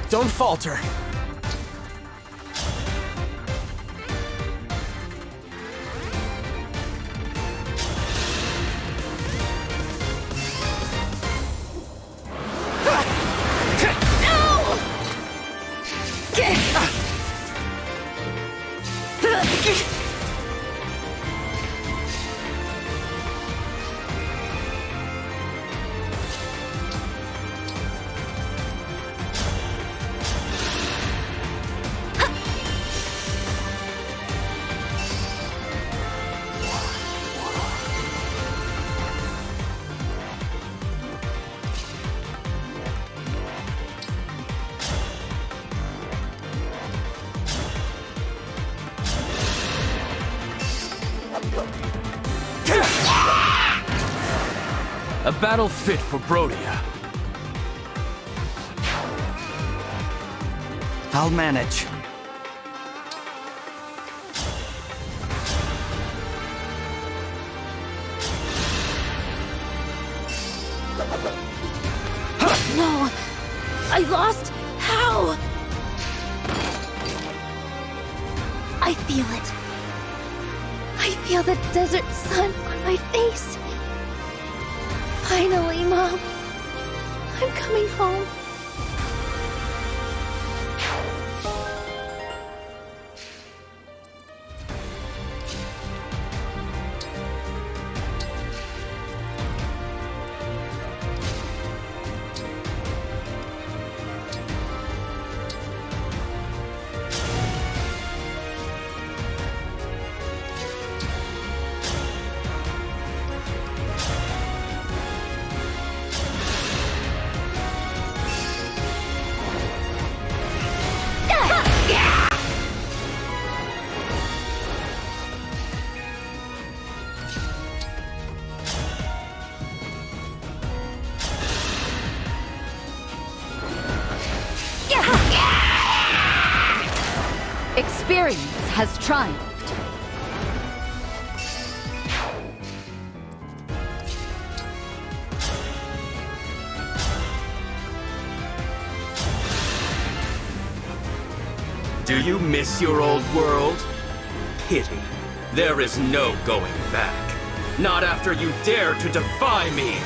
Don't falter. A battle fit for Brodia. I'll manage. No! I lost! How? I feel it. I feel the desert sun on my face. Finally, Mom. I'm coming home. Experience has triumphed. Do you miss your old world? Pity. There is no going back. Not after you dare to defy me!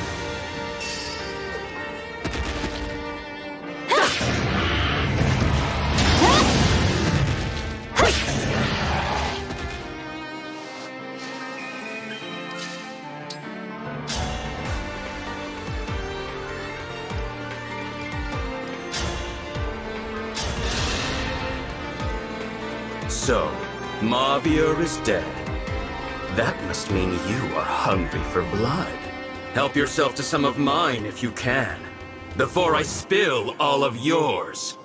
So, Mavir is dead. That must mean you are hungry for blood. Help yourself to some of mine if you can, before I spill all of yours.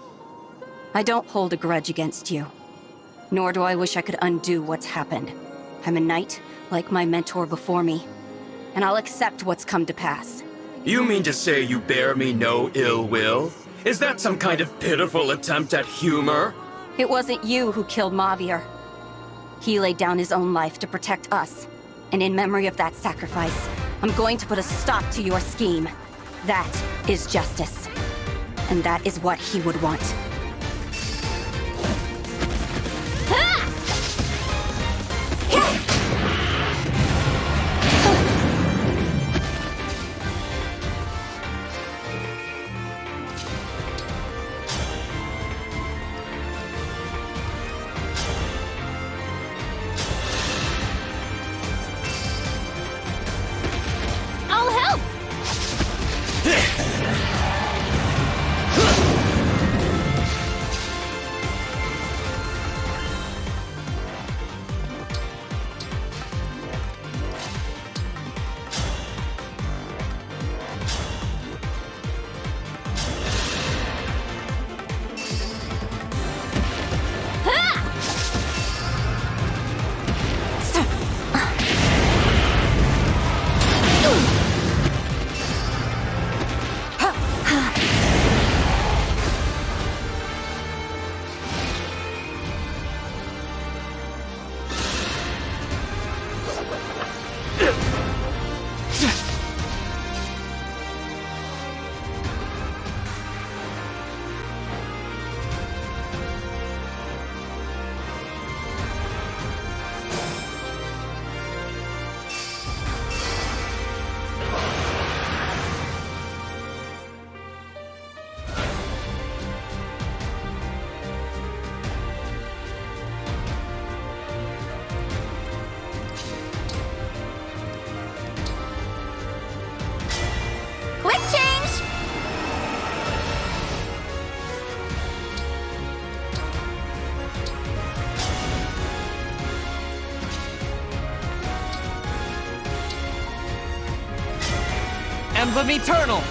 I don't hold a grudge against you. Nor do I wish I could undo what's happened. I'm a knight, like my mentor before me. And I'll accept what's come to pass. You mean to say you bear me no ill will? Is that some kind of pitiful attempt at humor? It wasn't you who killed Mavir. He laid down his own life to protect us. And in memory of that sacrifice, I'm going to put a stop to your scheme. That is justice. And that is what he would want. Emblem Eternal!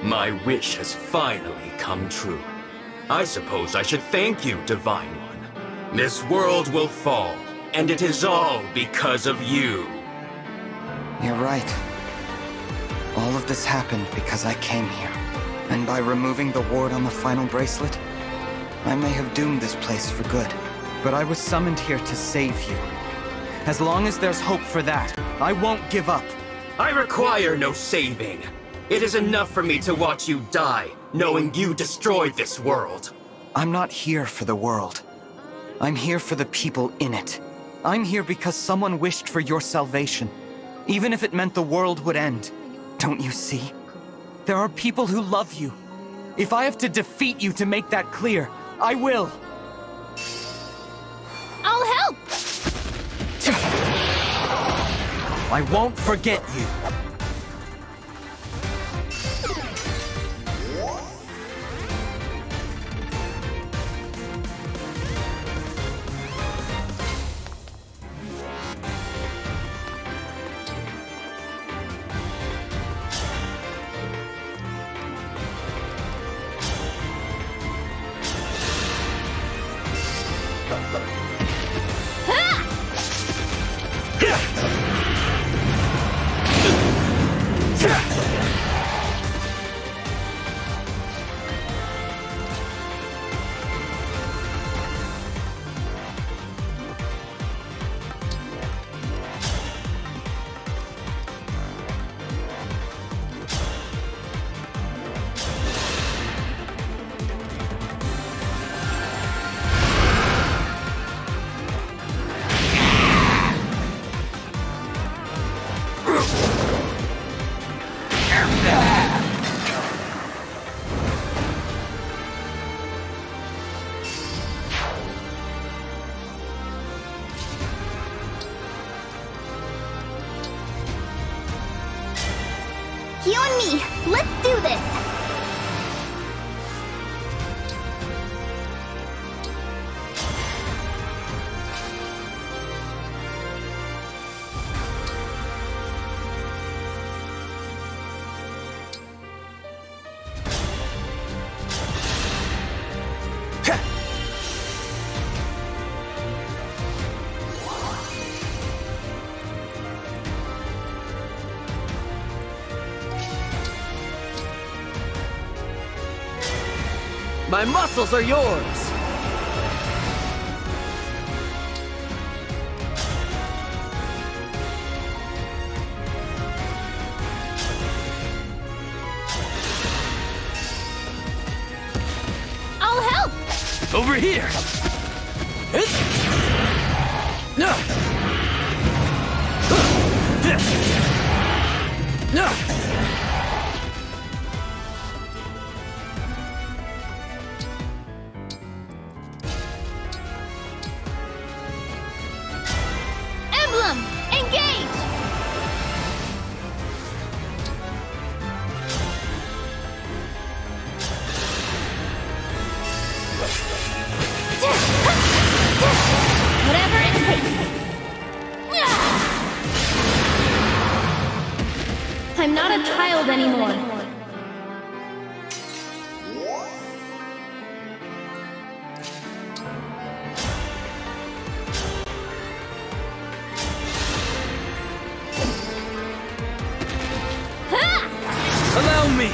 My wish has finally come true. I suppose I should thank you, Divine One. This world will fall, and it is all because of you. You're right. All of this happened because I came here. And by removing the ward on the final bracelet, I may have doomed this place for good. But I was summoned here to save you. As long as there's hope for that, I won't give up. I require no saving. It is enough for me to watch you die, knowing you destroyed this world. I'm not here for the world. I'm here for the people in it. I'm here because someone wished for your salvation, even if it meant the world would end. Don't you see? There are people who love you. If I have to defeat you to make that clear, I will. I'll help! I won't forget you. You and me, let's do this! My muscles are yours! I'll help! Over here! No! No! Emblem, engage! Whatever it takes. I'm not a child anymore. Allow me!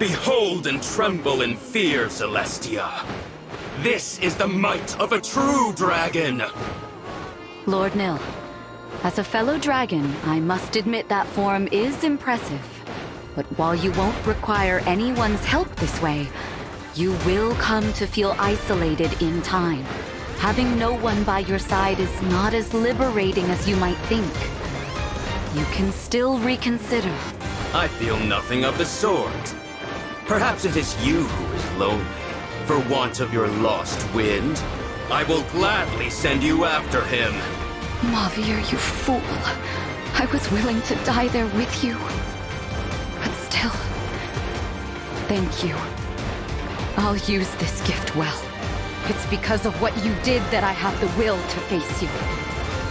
Behold and tremble in fear, Celestia. This is the might of a true dragon! Lord Nil, as a fellow dragon, I must admit that form is impressive. But while you won't require anyone's help this way, you will come to feel isolated in time. Having no one by your side is not as liberating as you might think. You can still reconsider. I feel nothing of the sort. Perhaps it is you who is lonely, for want of your lost wind. I will gladly send you after him. Mavir, you fool. I was willing to die there with you. But still, thank you. I'll use this gift well. It's because of what you did that I have the will to face you.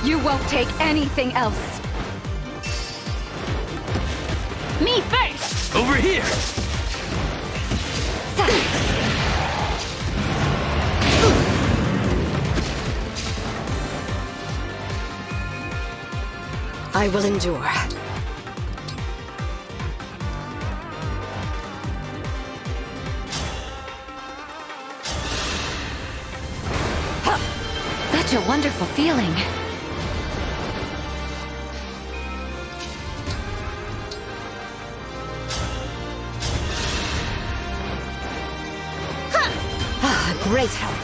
You won't take anything else. Me first! Over here! I will endure. Such a wonderful feeling. Great help.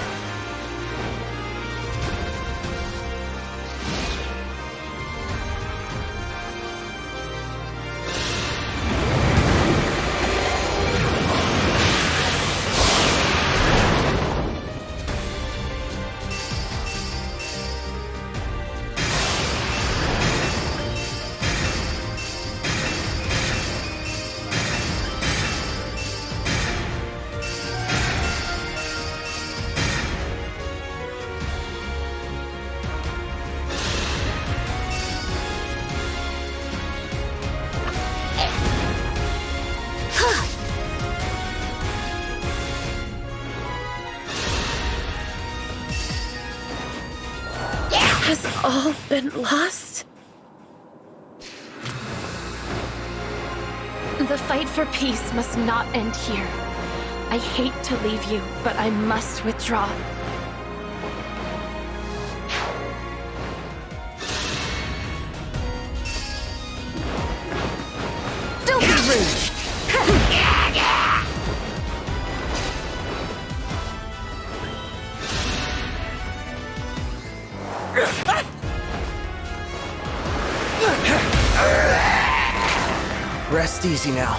Has all been lost? The fight for peace must not end here. I hate to leave you, but I must withdraw. Don't be rude! Rest easy now.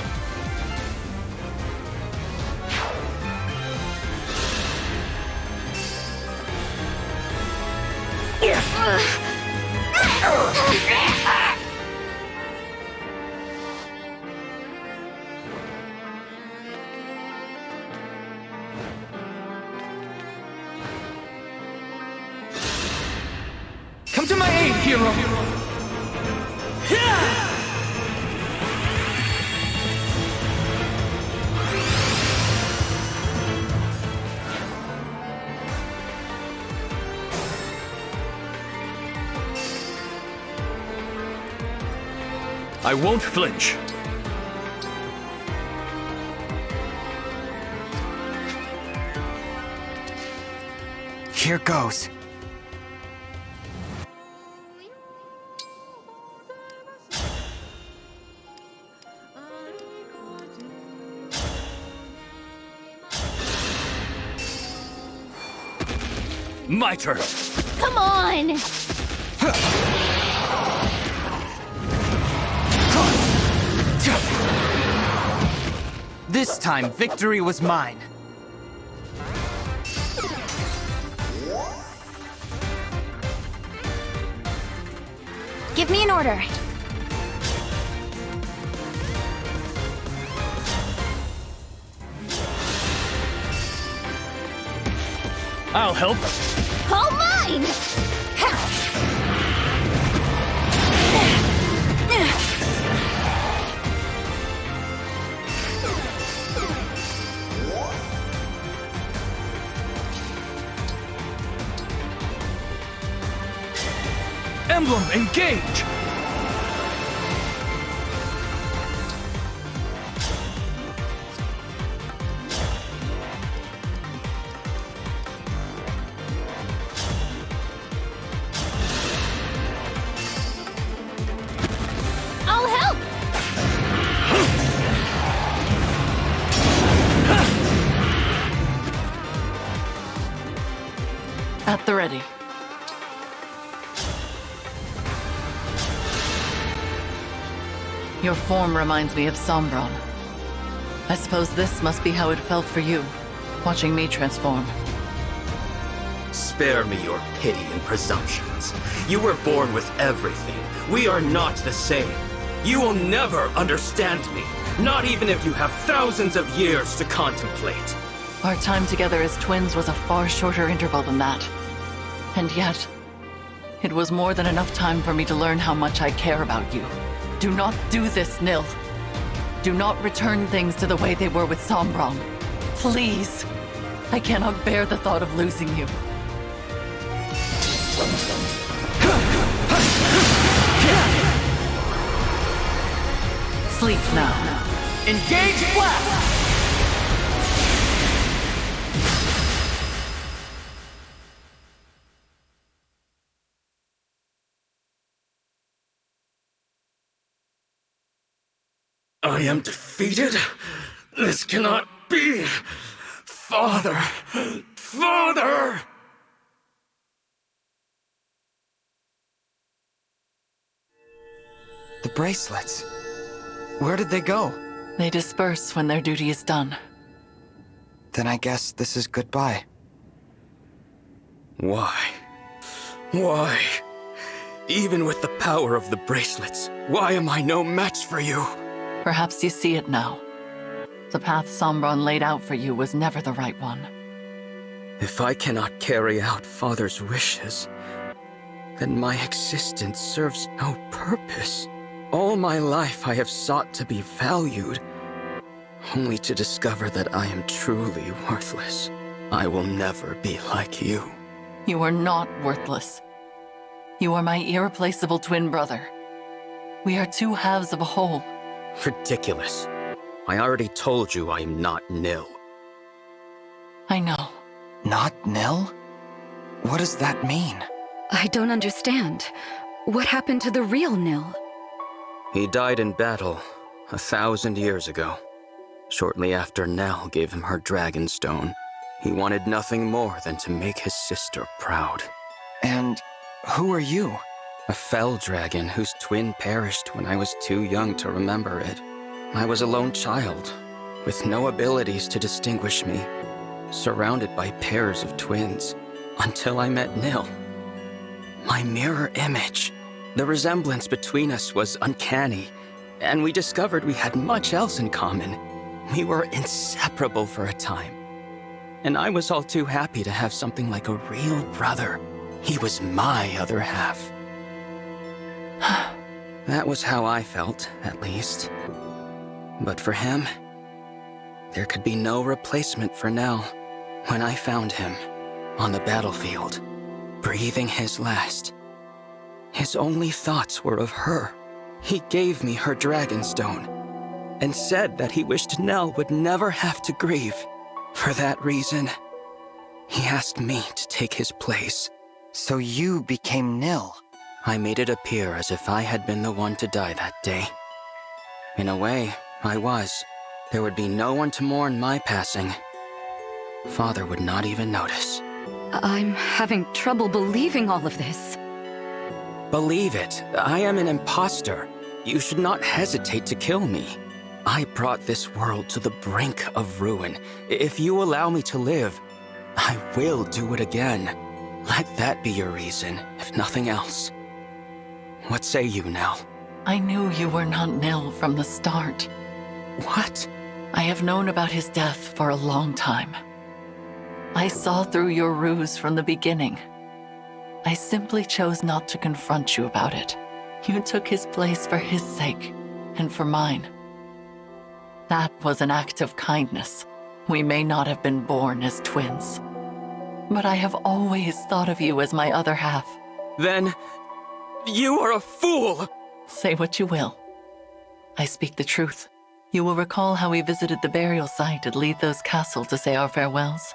Come to my aid, hero! I won't flinch. Here goes. My turn. Come on! This time, victory was mine. Give me an order. I'll help. All mine! Emblem, engage! At the ready. Your form reminds me of Sombron. I suppose this must be how it felt for you, watching me transform. Spare me your pity and presumptions. You were born with everything. We are not the same. You will never understand me, not even if you have thousands of years to contemplate. Our time together as twins was a far shorter interval than that. And yet, it was more than enough time for me to learn how much I care about you. Do not do this, Nil. Do not return things to the way they were with Sombron. Please. I cannot bear the thought of losing you. Sleep now. Engage blast! I am defeated? This cannot be! Father! Father! The bracelets. Where did they go? They disperse when their duty is done. Then I guess this is goodbye. Why? Why? Even with the power of the bracelets, why am I no match for you? Perhaps you see it now. The path Sombron laid out for you was never the right one. If I cannot carry out Father's wishes, then my existence serves no purpose. All my life I have sought to be valued, only to discover that I am truly worthless. I will never be like you. You are not worthless. You are my irreplaceable twin brother. We are two halves of a whole. Ridiculous. I already told you I am not Nil. I know. Not Nil? What does that mean? I don't understand. What happened to the real Nil? He died in battle 1,000 years ago. Shortly after Nell gave him her dragon stone, he wanted nothing more than to make his sister proud. And who are you? A fell dragon whose twin perished when I was too young to remember it. I was a lone child, with no abilities to distinguish me, surrounded by pairs of twins, until I met Nil. My mirror image. The resemblance between us was uncanny, and we discovered we had much else in common. We were inseparable for a time. And I was all too happy to have something like a real brother. He was my other half. That was how I felt, at least. But for him, there could be no replacement for Nell. When I found him, on the battlefield, breathing his last, his only thoughts were of her. He gave me her dragonstone, and said that he wished Nell would never have to grieve. For that reason, he asked me to take his place. So you became Nil. I made it appear as if I had been the one to die that day. In a way, I was. There would be no one to mourn my passing. Father would not even notice. I'm having trouble believing all of this. Believe it, I am an imposter. You should not hesitate to kill me. I brought this world to the brink of ruin. If you allow me to live, I will do it again. Let that be your reason, if nothing else. What say you, Nell? I knew you were not Nil from the start. What? I have known about his death for a long time. I saw through your ruse from the beginning. I simply chose not to confront you about it. You took his place for his sake, and for mine. That was an act of kindness. We may not have been born as twins, but I have always thought of you as my other half. Then, you are a fool! Say what you will. I speak the truth. You will recall how we visited the burial site at Letho's castle to say our farewells.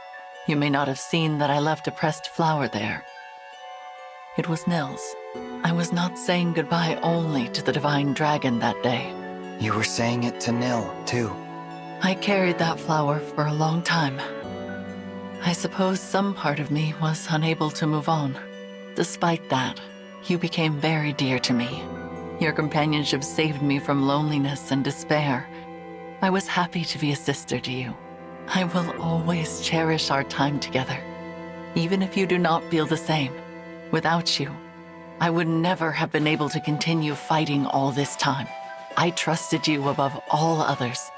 You may not have seen that I left a pressed flower there. It was Nil's. I was not saying goodbye only to the divine dragon that day. You were saying it to Nil, too. I carried that flower for a long time. I suppose some part of me was unable to move on. Despite that, you became very dear to me. Your companionship saved me from loneliness and despair. I was happy to be a sister to you. I will always cherish our time together, even if you do not feel the same. Without you, I would never have been able to continue fighting all this time. I trusted you above all others,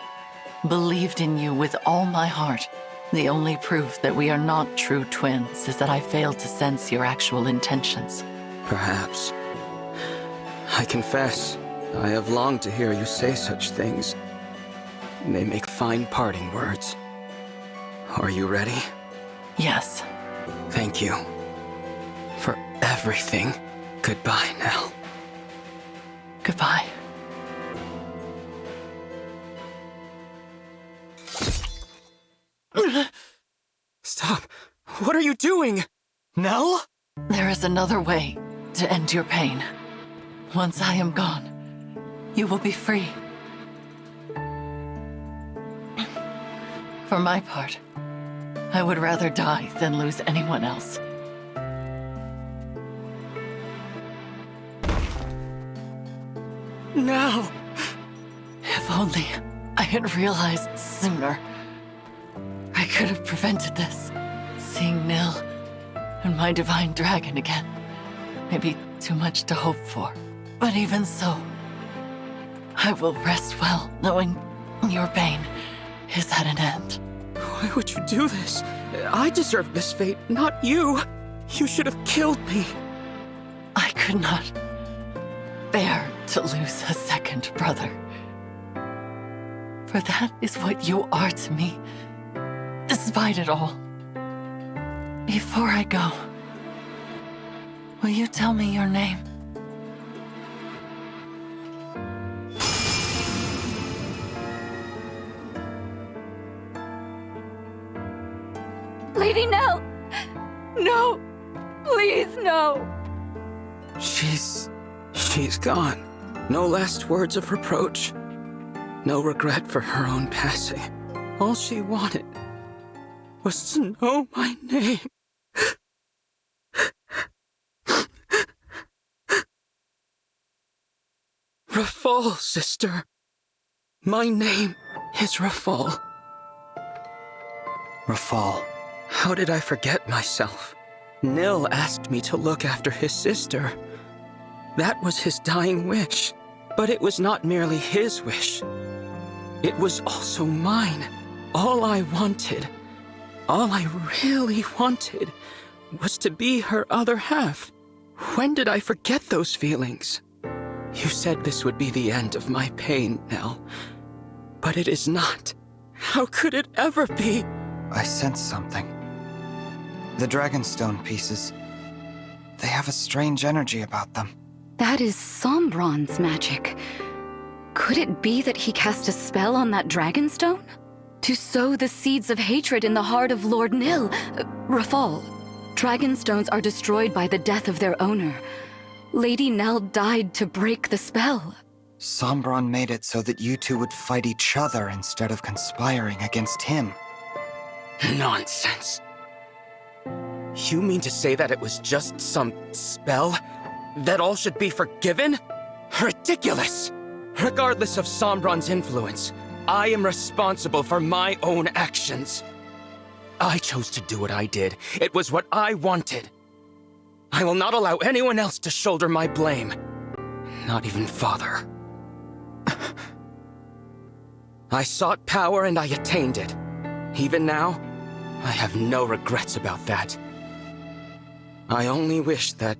believed in you with all my heart. The only proof that we are not true twins is that I failed to sense your actual intentions. Perhaps. I confess, I have longed to hear you say such things. They make fine parting words. Are you ready? Yes. Thank you. For everything. Goodbye, Nell. Goodbye. Stop. What are you doing? Nell? There is another way to end your pain. Once I am gone, you will be free. For my part, I would rather die than lose anyone else. Nell! If only I had realized sooner. I could have prevented this. Seeing Nil and my divine dragon again may be too much to hope for. But even so, I will rest well knowing your pain is at an end. Why would you do this? I deserve this fate, not you. You should have killed me. I could not bear to lose a second brother. For that is what you are to me, despite it all. Before I go, will you tell me your name? Lady Nell! No! Please, no! She's gone. No last words of reproach. No regret for her own passing. All she wanted was to know my name. Rafal, sister. My name is Rafal. Rafal. How did I forget myself? Nil asked me to look after his sister. That was his dying wish. But it was not merely his wish. It was also mine. All I wanted, all I really wanted, was to be her other half. When did I forget those feelings? You said this would be the end of my pain, Nell. But it is not. How could it ever be? I sense something. The Dragonstone pieces. They have a strange energy about them. That is Sombron's magic. Could it be that he cast a spell on that Dragonstone? To sow the seeds of hatred in the heart of Lord Nil, Rafal. Dragonstones are destroyed by the death of their owner. Lady Nell died to break the spell. Sombron made it so that you two would fight each other instead of conspiring against him. Nonsense. You mean to say that it was just some spell? That all should be forgiven? Ridiculous! Regardless of Sombron's influence, I am responsible for my own actions. I chose to do what I did. It was what I wanted. I will not allow anyone else to shoulder my blame. Not even Father. I sought power and I attained it. Even now, I have no regrets about that. I only wish that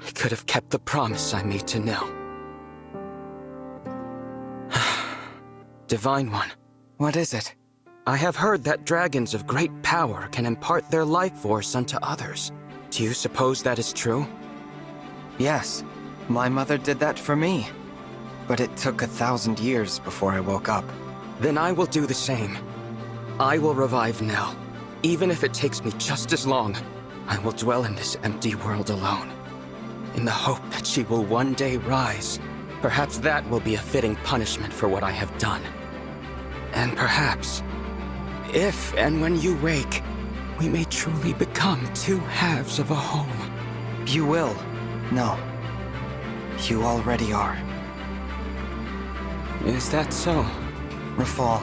I could have kept the promise I made to Nil. Divine One. What is it? I have heard that dragons of great power can impart their life force unto others. Do you suppose that is true? Yes. My mother did that for me. But it took 1,000 years before I woke up. Then I will do the same. I will revive Nell. Even if it takes me just as long, I will dwell in this empty world alone. In the hope that she will one day rise. Perhaps that will be a fitting punishment for what I have done. And perhaps, if and when you wake, we may truly become two halves of a home. You will. No. You already are. Is that so? Rafal,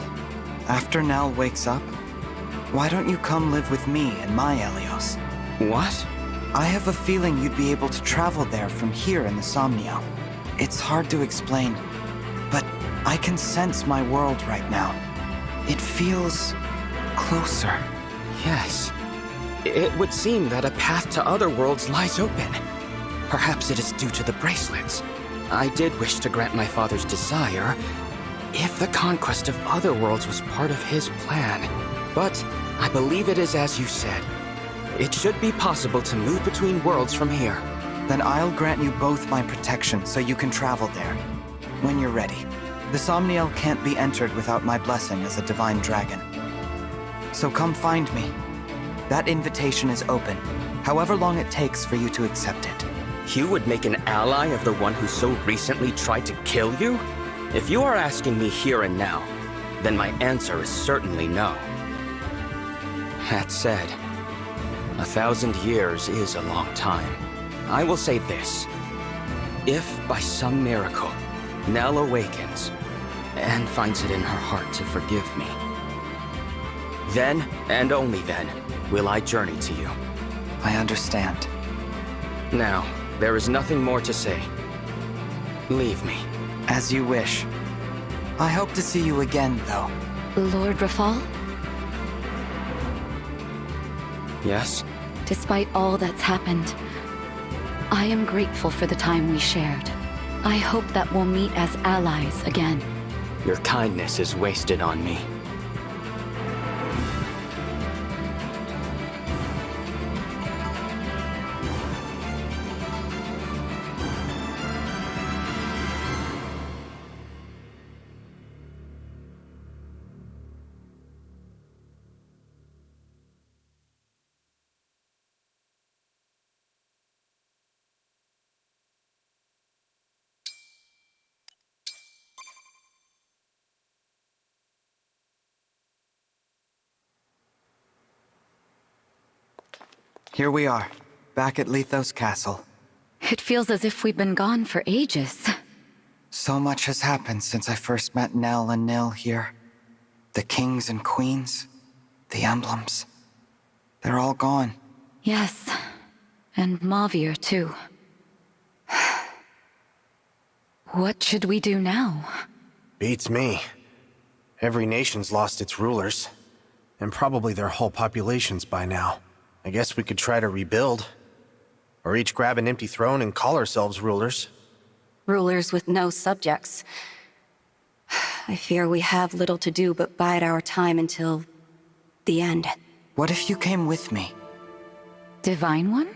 after Nell wakes up, why don't you come live with me in my Helios? What? I have a feeling you'd be able to travel there from here in the Somniel. It's hard to explain, but I can sense my world right now. It feels closer. Yes. It would seem that a path to other worlds lies open. Perhaps it is due to the bracelets. I did wish to grant my father's desire, if the conquest of other worlds was part of his plan. But I believe it is as you said. It should be possible to move between worlds from here. Then I'll grant you both my protection so you can travel there, when you're ready. The Somniel can't be entered without my blessing as a divine dragon. So come find me. That invitation is open, however long it takes for you to accept it. You would make an ally of the one who so recently tried to kill you? If you are asking me here and now, then my answer is certainly no. That said, 1,000 years is a long time. I will say this. If, by some miracle, Nell awakens and finds it in her heart to forgive me, then, and only then, will I journey to you. I understand. Now, there is nothing more to say. Leave me. As you wish. I hope to see you again, though. Lord Rafal? Yes? Despite all that's happened, I am grateful for the time we shared. I hope that we'll meet as allies again. Your kindness is wasted on me. Here we are, back at Lethos Castle. It feels as if we've been gone for ages. So much has happened since I first met Nell and Nil here. The kings and queens, the emblems. They're all gone. Yes, and Mavier too. What should we do now? Beats me. Every nation's lost its rulers, and probably their whole populations by now. I guess we could try to rebuild. Or each grab an empty throne and call ourselves rulers. Rulers with no subjects. I fear we have little to do but bide our time until the end. What if you came with me? Divine One?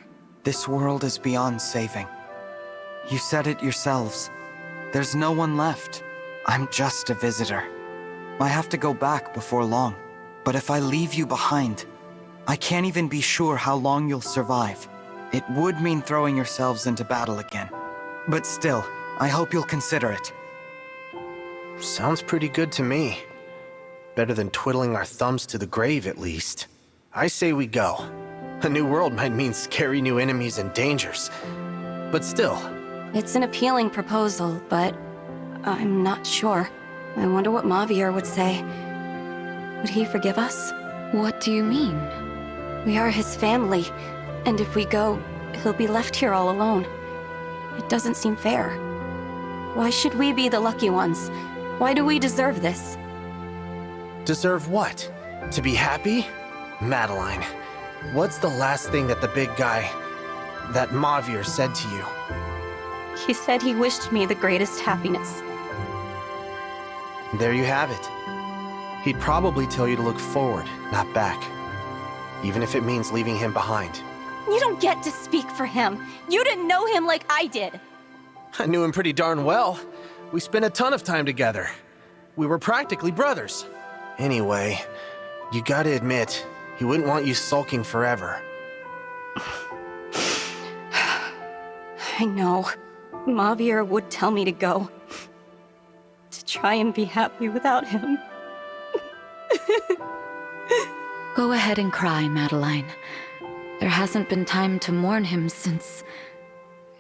This world is beyond saving. You said it yourselves. There's no one left. I'm just a visitor. I have to go back before long. But if I leave you behind, I can't even be sure how long you'll survive. It would mean throwing yourselves into battle again. But still, I hope you'll consider it. Sounds pretty good to me. Better than twiddling our thumbs to the grave, at least. I say we go. A new world might mean scary new enemies and dangers. But still. It's an appealing proposal, but I'm not sure. I wonder what Mavier would say. Would he forgive us? What do you mean? We are his family, and if we go, he'll be left here all alone. It doesn't seem fair. Why should we be the lucky ones? Why do we deserve this? Deserve what? To be happy? Madeline, what's the last thing that the big guy, that Mavier, said to you? He said he wished me the greatest happiness. There you have it. He'd probably tell you to look forward, not back. Even if it means leaving him behind. You don't get to speak for him. You didn't know him like I did. I knew him pretty darn well. We spent a ton of time together. We were practically brothers. Anyway, you gotta admit, he wouldn't want you sulking forever. I know. Mavier would tell me to go. To try and be happy without him. Go ahead and cry, Madeline. There hasn't been time to mourn him since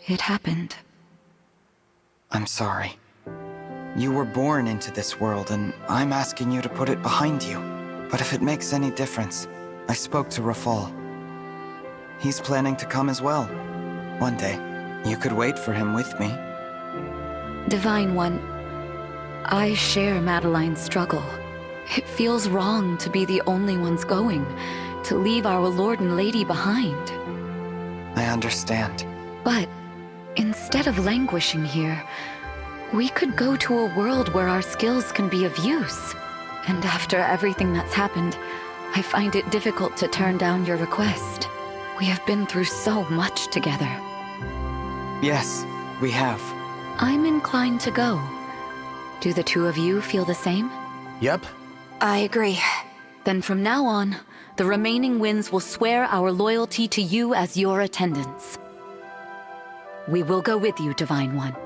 it happened. I'm sorry. You were born into this world, and I'm asking you to put it behind you. But if it makes any difference, I spoke to Rafal. He's planning to come as well. One day. You could wait for him with me. Divine One, I share Madeline's struggle. It feels wrong to be the only ones going, to leave our Lord and Lady behind. I understand. But instead of languishing here, we could go to a world where our skills can be of use. And after everything that's happened, I find it difficult to turn down your request. We have been through so much together. Yes, we have. I'm inclined to go. Do the two of you feel the same? Yep. I agree. Then from now on, the remaining winds will swear our loyalty to you as your attendants. We will go with you, Divine One.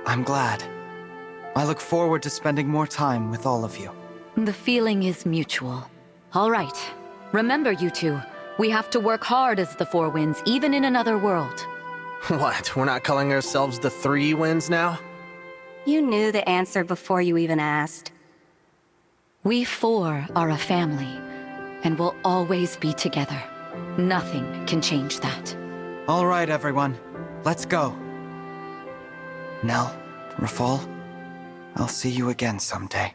I'm glad. I look forward to spending more time with all of you. The feeling is mutual. All right. Remember, you two, we have to work hard as the Four Winds, even in another world. What, we're not calling ourselves the Three Winds now? You knew the answer before you even asked. We four are a family, and will always be together. Nothing can change that. All right, everyone. Let's go. Nell, Rafal, I'll see you again someday.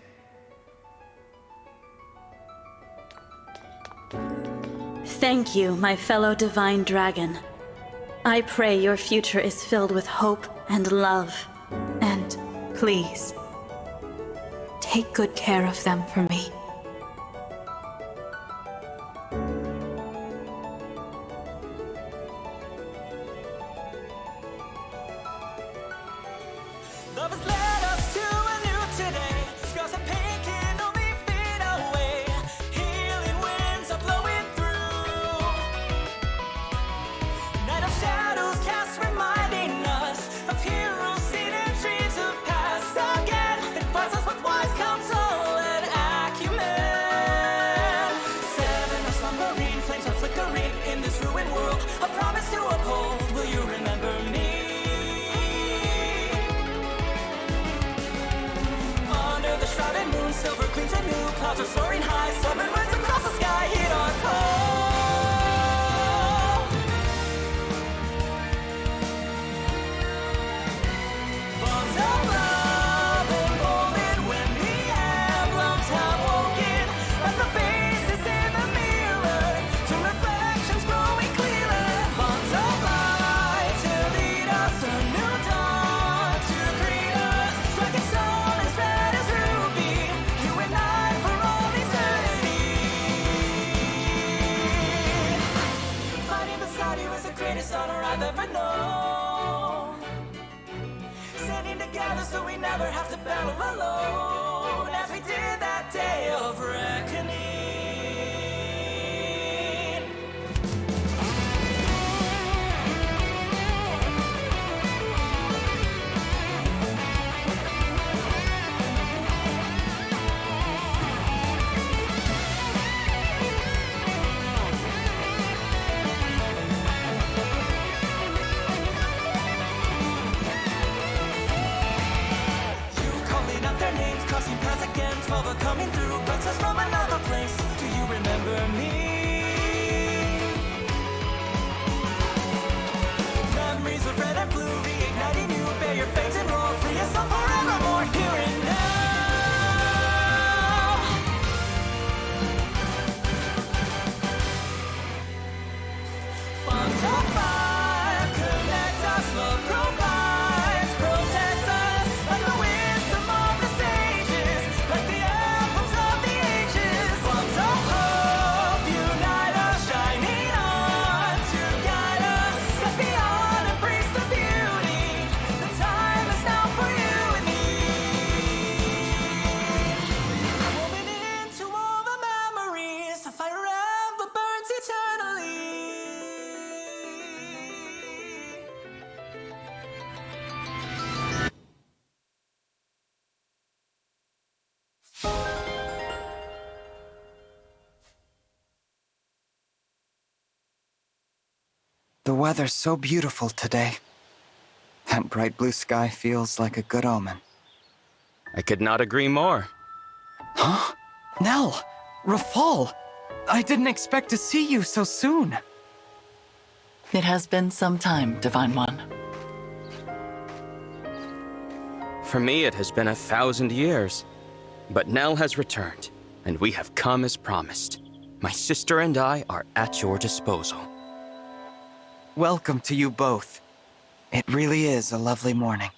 Thank you, my fellow Divine Dragon. I pray your future is filled with hope and love. And please, take good care of them for me. Love has led us to a new today. Scars of pain can only fade away. Healing winds are blowing through. Night of shadows cast, reminding us of heroes seen in dreams of past. Again, it finds us with wise counsel and acumen. Seven are slumbering, flames are flickering in this ruined world. A promise to uphold. Will you remember me? The shrouded moon, silver gleams anew. Clouds are soaring high, summon winds across the sky. Heed our call. Bonds of love emboldened when the emblems have woken. Like the faces in the mirror, to reflections growing clearer. Bonds of light to lead us a new dawn, to greet us. Striking stone as red as ruby, you and I for all eternity. Fighting beside you is the greatest honor I've ever known. Standing together so we never have to battle alone, as we did that day of reckoning. You calling out their names, crossing paths again, 12 are coming through, guns us from The weather's so beautiful today. That bright blue sky feels like a good omen. I could not agree more. Huh? Nell! Rafal! I didn't expect to see you so soon. It has been some time, Divine One. For me, it has been 1,000 years. But Nell has returned, and we have come as promised. My sister and I are at your disposal. Welcome to you both. It really is a lovely morning.